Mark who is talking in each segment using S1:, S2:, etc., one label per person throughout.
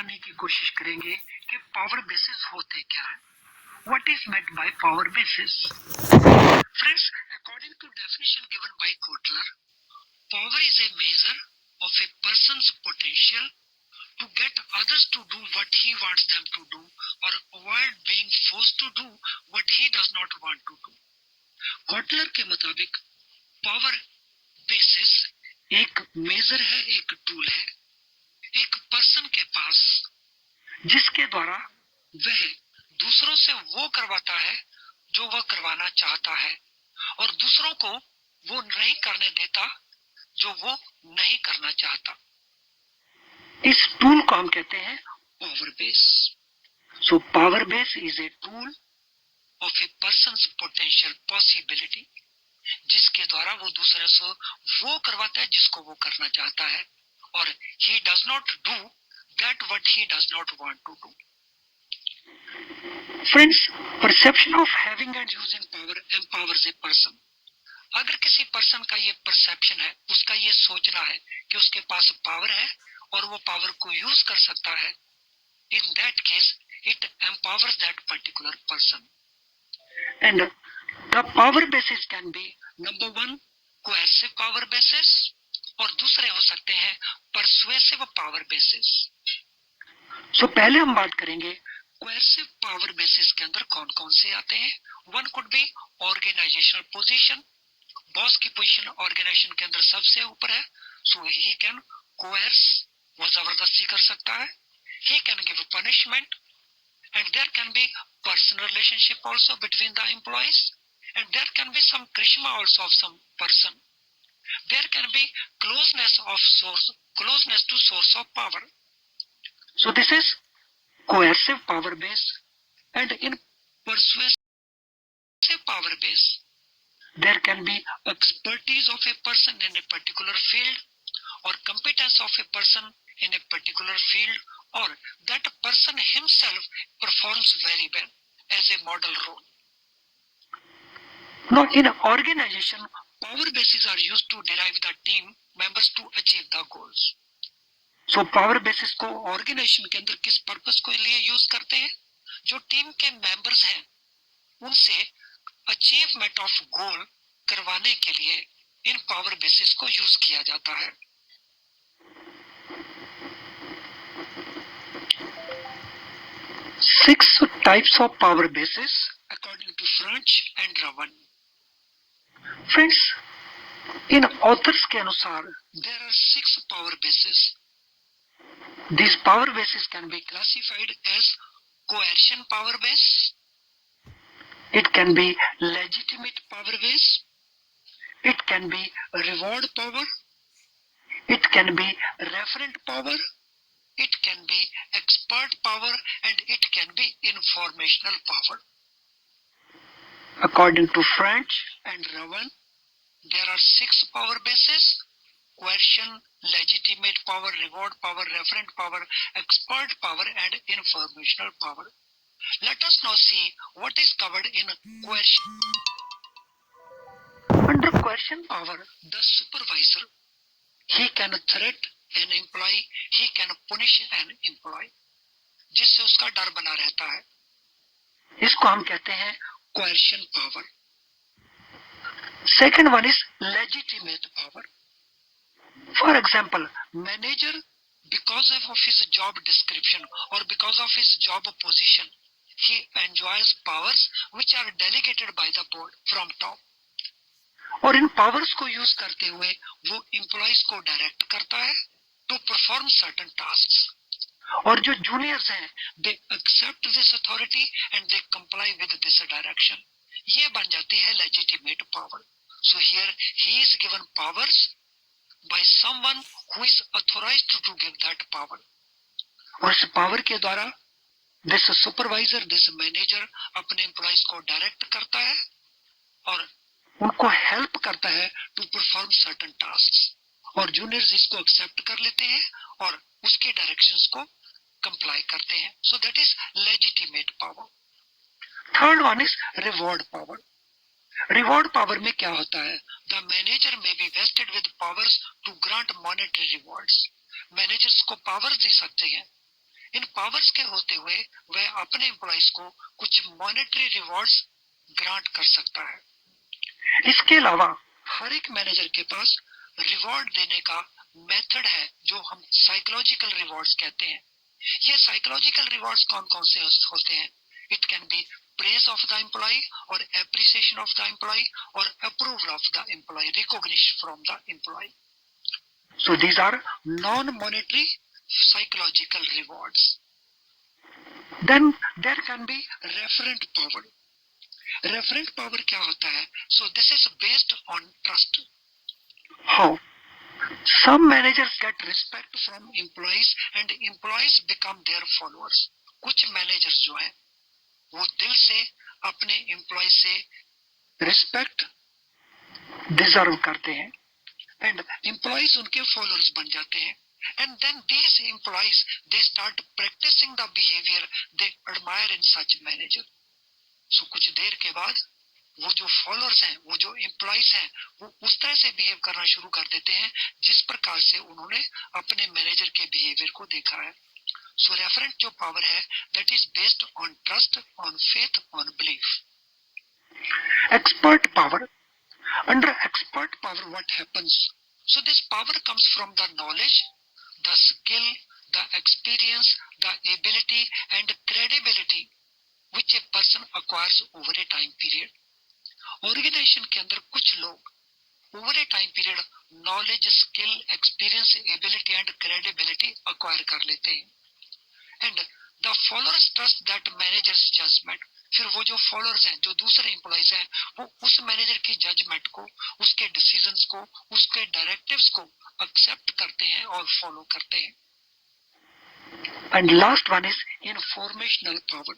S1: बताने की कोशिश करेंगे कि पावर बेसिस होते क्या है. What is meant by power basis? Friends, according to definition given by Kotler, power is a measure of a person's potential to get others to do what he wants them to do or avoid being forced to do what he does not want to do. Kotler के मुताबिक power basis एक major है, एक tool है, एक person के पास जिसके द्वारा वह दूसरों से वो करवाता है जो वह करवाना चाहता है और दूसरों को वो नहीं करने देता जो वो नहीं करना चाहता. इस टूल को हम कहते हैं power base. So power base is a tool of A persons potential possibility, जिसके द्वारा वो दूसरे से वो करवाता है जिसको वो करना चाहता है और he does not do that what he does not want to do. Friends, perception of having and using power empowers a person. अगर किसी पर्सन का ये परसेप्शन है, उसका ये सोचना है कि उसके पास पावर है और वो पावर को यूज कर सकता है, in that case it empowers that particular person. And the power basis can be number one coercive power basis और दूसरे हो सकते हैं persuasive power basis. So पहले हम बात करेंगे coercive power basis के अंदर कौन कौन से आते हैं. One could be organizational position. Boss की पोजीशन ऑर्गेनाइजेशन के अंदर सबसे ऊपर है, सो ही कैन कोएर्स, वो जबरदस्ती कर सकता है. He can give punishment and there can be personal relationship also between the employees and there can be some charisma also of some person. There can be closeness to source of power. So this is coercive power base. And in persuasive power base there can be expertise of a person in a particular field or competence of a person in a particular field, or that person himself performs very well as a model role. Now in an organization, power bases are used to derive the team members to achieve the goals. So power basis को organization के अंदर किस purpose को लिए use करते हैं? जो team के members हैं उनसे अचीवमेंट ऑफ गोल करवाने के लिए इन पावर बेसिस को यूज किया जाता है. 6 types of power basis according to French and Ravan. Friends, in authors के अनुसार there are 6 power bases. These power bases can be classified as coercion power base. It can be legitimate power base. It can be reward power. It can be referent power. It can be expert power and it can be informational power. According to French and Ravan, there are 6 power bases: coercion, legitimate power, reward power, referent power, expert power and informational power. Let us now see what is covered in coercion. Under coercion power, the supervisor, he can threat an employee, he can punish an employee, जिससे उसका डर बना रहता है. इसको हम कहते हैं coercion power. Second one is legitimate power. For example, manager, because of his job description or because of his job position, he enjoys powers which are delegated by the board from top. और इन powers को use करते हुए वो employees को direct करता है to perform certain tasks. और जो जूनियर्स हैं they accept this authority and they comply with this direction. ये बन जाती है legitimate power. So here he is given powers by someone who is authorized to give that power. और इस power के द्वारा दिस सुपरवाइजर, दिस मैनेजर अपने employees को डायरेक्ट करता है और उनको हेल्प करता है टू परफॉर्म सर्टेन टास्क्स. और जूनियर्स इसको एक्सेप्ट कर लेते हैं और उसके डायरेक्शंस को कंप्लाई करते हैं. So that is legitimate power. Third one is reward power. Reward power में क्या होता है? The manager may be vested with powers to grant monetary rewards. Managers को पावर्स दे सकते हैं इन पावर्स के होते हुए वह अपने एम्प्लॉइज को कुछ मॉनेटरी रिवॉर्ड्स ग्रांट कर सकता है। इसके अलावा हर एक मैनेजर के पास रिवॉर्ड देने का मेथड है जो हम साइकोलॉजिकल रिवॉर्ड्स कहते हैं। ये साइकोलॉजिकल रिवॉर्ड्स कौन कौन से होते हैं? It can be praise of the employee or appreciation of the employee or approval of the employee, recognition from the employee. So these are non-monetary psychological rewards. Then there can be referent power. Referent power क्या होता है? So this is based on trust. How? Some managers get respect from employees and employees become their followers. कुछ managers जो हैं वो दिल से अपने एम्प्लॉय से रिस्पेक्ट डिजर्व करते हैं एंड एम्प्लॉयज उनके फॉलोअर्स बन जाते हैं and then these employees they start practising the behaviour they admire in such manager. So कुछ देर के बाद वो जो फॉलोअर्स हैं, वो जो एम्प्लॉयज हैं, वो उस तरह से बिहेव करना शुरू कर देते हैं जिस प्रकार से उन्होंने अपने मैनेजर के बिहेवियर को देखा है। So referent जो power है that is based on trust, on faith, on belief. Expert power. Under expert power what happens? So this power comes from the knowledge, the skill, the experience, the ability and credibility which a person acquires over a time period. Organization के अंदर कुछ लोग over a time period knowledge, skill, experience, ability and credibility acquire कर लेते हैं. And the followers trust that manager's judgment. फिर वो जो फॉलोअर्स हैं, जो दूसरे एम्प्लॉइज हैं, वो उस मैनेजर की जजमेंट को, उसके डिसीजंस को, उसके डायरेक्टिव्स को एक्सेप्ट करते हैं और फॉलो करते हैं। And last one is informational power.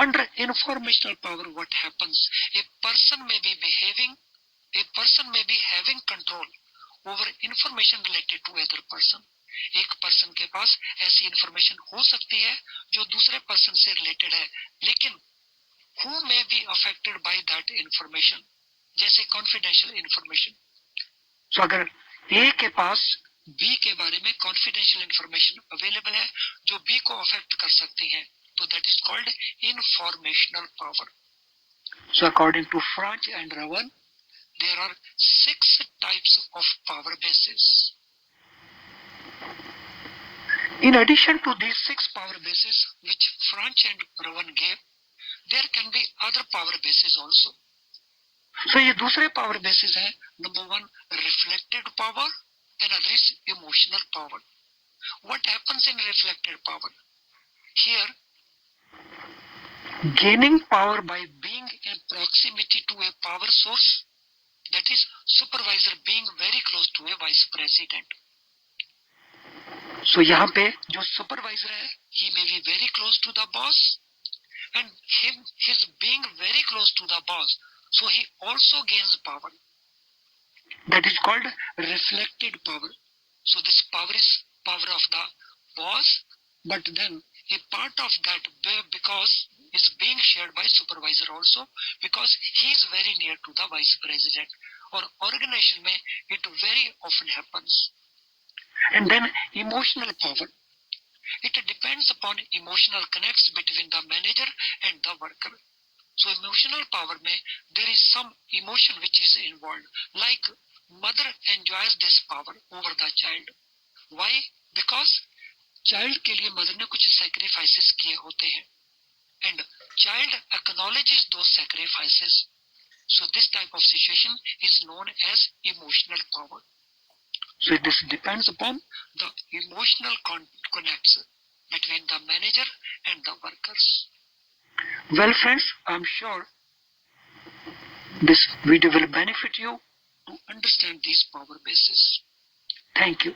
S1: Under informational power what happens? A person may be behaving, a person may be having control over information related to other person. एक person के पास ऐसी information हो सकती है जो दूसरे पर्सन से related है, लेकिन who may be affected by that information, जैसे कॉन्फिडेंशियल इंफॉर्मेशन। सो अगर ए के पास बी के बारे में कॉन्फिडेंशियल इंफॉर्मेशन अवेलेबल है जो बी को अफेक्ट कर सकती है, तो that is called informational power. So according to French and Raven there are 6 types of power basis. In addition to these 6 power bases which Franch and Rowan gave, there can be other power bases also. So ये दूसरे power bases हैं. Number 1, reflected power, another is emotional power. What happens in reflected power? Here, gaining power by being in proximity to a power source, that is supervisor being very close to a vice president. So यहाँ पे जो supervisor है, he may be very close to the boss and his being very close to the boss, so he also gains power. That is called reflected power. So this power is power of the boss, but then a part of that because is being shared by supervisor also, because he is very near to the vice president. और organization में it very often happens. And then emotional power. It depends upon emotional connects between the manager and the worker. So emotional power में there is some emotion which is involved. Like mother enjoys this power over the child. Why? Because child के लिए mother ने कुछ sacrifices किए होते हैं. And child acknowledges those sacrifices. So this type of situation is known as emotional power. So this depends upon the emotional connects between the manager and the workers. Well friends, I am sure this video will benefit you to understand these power bases. Thank you.